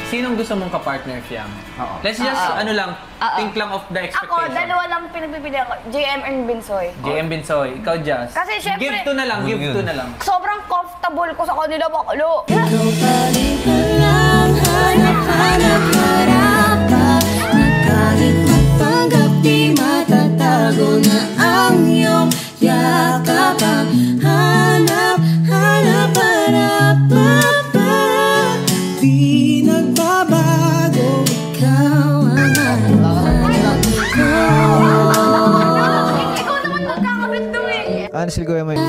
Sinong gusto mong ka-partner, Fiam? Let's just, think lang of the expectation. Ako, dalawa lang pinagpipili ako. JM and Binsoy. JM Binsoy, ikaw, Jazz. Kasi syempre, give 2 na lang, give 2 na lang. Sobrang comfortable ko sa kanila, baklo. Ikaw pa rin lang, hanap-hanap harapan na kahit magpanggap di matatago na ang iyong yakapan. Hanap-hanap harapan, di nagbabago, ikaw ang hanap ko. Ikaw naman magkakabit doon eh. Honestly, Kuya Mike.